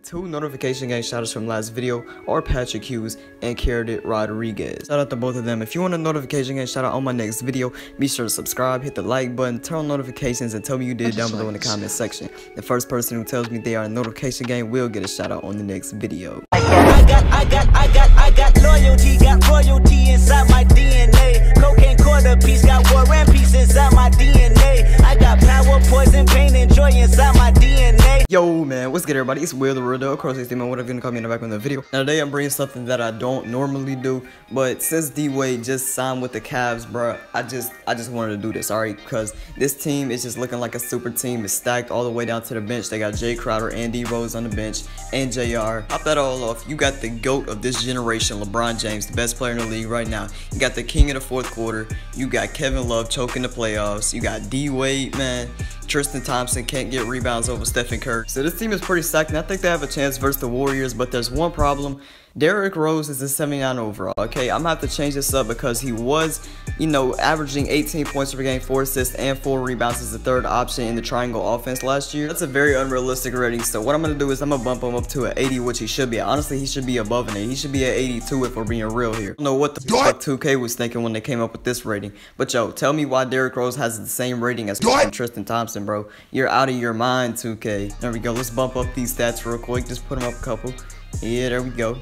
two notification gang shoutouts from last video are Patrick Hughes and Carrot Rodriguez. Shout out to both of them. If you want a notification gang shoutout on my next video, be sure to subscribe, hit the like button, turn on notifications, and tell me you did down below in the comment section. The first person who tells me they are a notification gang will get a shoutout on the next video. I got loyalty, got royalty inside my DNA. Cocaine quarter piece, got war and peace inside my DNA. I got power, poison, pain, and joy inside my DNA. Yo man, what's good everybody? It's Will the Real of course, man, whatever you're gonna call me in the back of the video. Now today I'm bringing something that I don't normally do, but since D-Wade just signed with the Cavs, bro, I just wanted to do this, alright? Because this team is just looking like a super team. It's stacked all the way down to the bench. They got Jay Crowder and D Rose on the bench, and JR. Top that all off, you got the GOAT of this generation, LeBron James, the best player in the league right now. You got the king of the fourth quarter. You got Kevin Love choking the playoffs. You got D-Wade, man. Tristan Thompson can't get rebounds over Stephen Curry. So this team is pretty stacked, and I think they have a chance versus the Warriors, but there's one problem. Derrick Rose is a 79 overall, okay? I'm gonna have to change this up because he was, you know, averaging 18 points per game, 4 assists, and 4 rebounds as the third option in the triangle offense last year. That's a very unrealistic rating, so what I'm gonna do is I'm gonna bump him up to an 80, which he should be. Honestly, he should be above an 80. He should be at 82 if we're being real here. I don't know what the fuck 2K was thinking when they came up with this rating, but yo, tell me why Derrick Rose has the same rating as Tristan Thompson, bro. You're out of your mind, 2K. There we go. Let's bump up these stats real quick. Just put him up a couple. Yeah, there we go.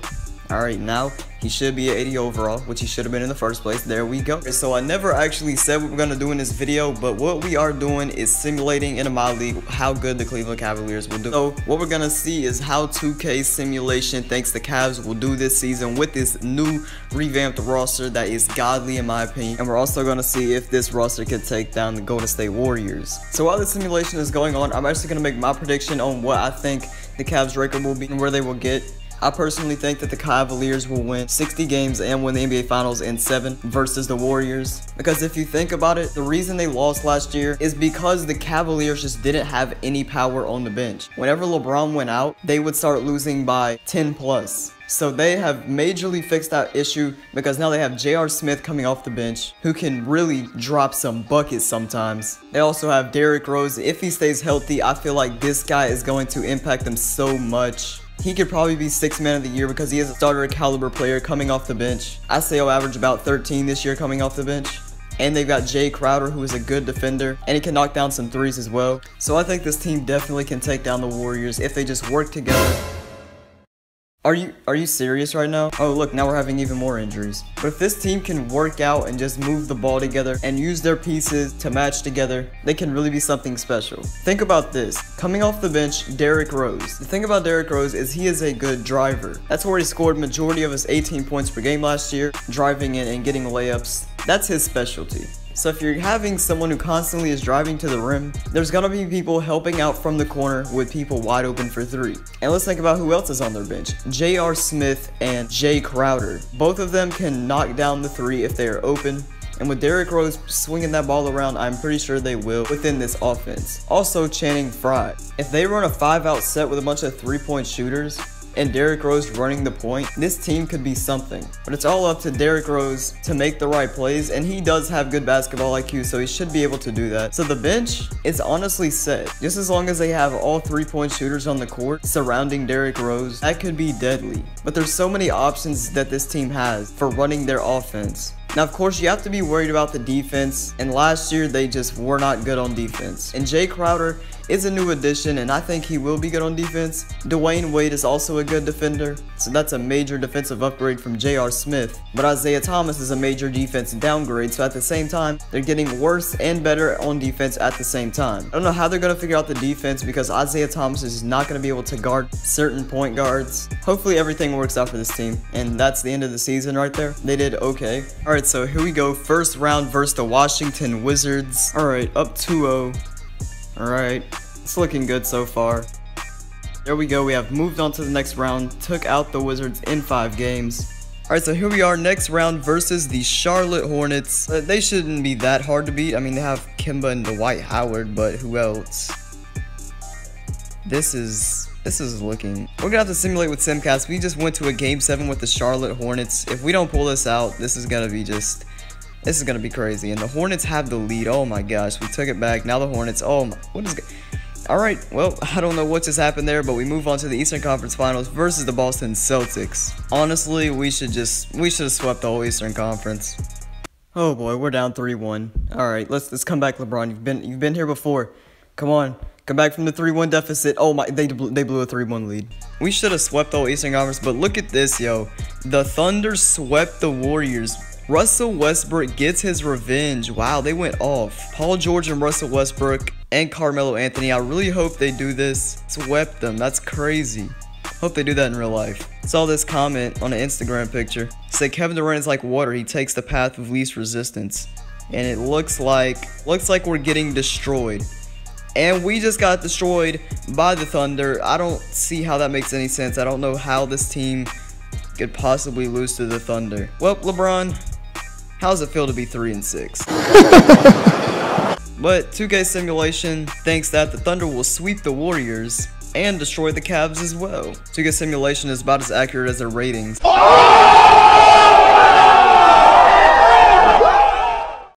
Alright, now he should be at 80 overall, which he should have been in the first place. There we go. So I never actually said what we're going to do in this video, but what we are doing is simulating in a my league how good the Cleveland Cavaliers will do. So what we're going to see is how 2K simulation thinks the Cavs will do this season with this new revamped roster that is godly in my opinion. And we're also going to see if this roster can take down the Golden State Warriors. So while the simulation is going on, I'm actually going to make my prediction on what I think the Cavs record will be and where they will get. I personally think that the Cavaliers will win 60 games and win the NBA Finals in 7 versus the Warriors. Because if you think about it, the reason they lost last year is because the Cavaliers just didn't have any power on the bench. Whenever LeBron went out, they would start losing by 10 plus. So they have majorly fixed that issue because now they have J.R. Smith coming off the bench who can really drop some buckets sometimes. They also have Derrick Rose. If he stays healthy, I feel like this guy is going to impact them so much. He could probably be 6th man of the year because he is a starter caliber player coming off the bench. I say he'll average about 13 this year coming off the bench. And they've got Jay Crowder, who is a good defender, and he can knock down some threes as well. So I think this team definitely can take down the Warriors if they just work together. Are you serious right now? Oh look, now we're having even more injuries. But if this team can work out and just move the ball together and use their pieces to match together, they can really be something special. Think about this. Coming off the bench, Derrick Rose. The thing about Derrick Rose is he is a good driver. That's where he scored majority of his 18 points per game last year, driving in and getting layups. That's his specialty. So if you're having someone who constantly is driving to the rim, there's gonna be people helping out from the corner with people wide open for 3. And let's think about who else is on their bench. J.R. Smith and Jay Crowder. Both of them can knock down the 3 if they are open. And with Derrick Rose swinging that ball around, I'm pretty sure they will within this offense. Also, Channing Frye. If they run a 5-out set with a bunch of 3-point shooters, and Derrick Rose running the point, this team could be something. But it's all up to Derrick Rose to make the right plays, and he does have good basketball IQ, so he should be able to do that. So the bench is honestly set. Just as long as they have all 3-point shooters on the court surrounding Derrick Rose, that could be deadly. But there's so many options that this team has for running their offense. Now, of course, you have to be worried about the defense, and last year they just were not good on defense. And Jay Crowder is a new addition, and I think he will be good on defense. Dwayne Wade is also a good defender, so that's a major defensive upgrade from J.R. Smith. But Isaiah Thomas is a major defense downgrade, so at the same time, they're getting worse and better on defense at the same time. I don't know how they're going to figure out the defense because Isaiah Thomas is not going to be able to guard certain point guards. Hopefully everything works out for this team, and that's the end of the season right there. They did okay. Alright, so here we go. First round versus the Washington Wizards. Alright, up 2-0. Alright, it's looking good so far. There we go, we have moved on to the next round, took out the Wizards in 5 games. Alright, so here we are, next round versus the Charlotte Hornets. They shouldn't be that hard to beat. I mean, they have Kemba and Dwight Howard, but who else? This is looking... We're gonna have to simulate with Simcast. We just went to a game 7 with the Charlotte Hornets. If we don't pull this out, this is gonna be just... This is gonna be crazy. And the Hornets have the lead. Oh my gosh, we took it back. Now the Hornets... Oh my... What is... Alright, well, I don't know what just happened there, but we move on to the Eastern Conference Finals versus the Boston Celtics. Honestly, we should have swept the whole Eastern Conference. Oh boy, we're down 3-1. Alright, let's come back, LeBron. You've been here before. Come on. Come back from the 3-1 deficit. Oh my, they blew a 3-1 lead. We should have swept the whole Eastern Conference, but look at this, yo. The Thunder swept the Warriors. Russell Westbrook gets his revenge. Wow, they went off. Paul George and Russell Westbrook and Carmelo Anthony. I really hope they do this. Swept them. That's crazy. Hope they do that in real life. Saw this comment on an Instagram picture. It said Kevin Durant is like water. He takes the path of least resistance. And it looks like we're getting destroyed. And we just got destroyed by the Thunder. I don't see how that makes any sense. I don't know how this team could possibly lose to the Thunder. Well, LeBron, how does it feel to be 3-6? But 2K Simulation thinks that the Thunder will sweep the Warriors and destroy the Cavs as well. 2K Simulation is about as accurate as their ratings.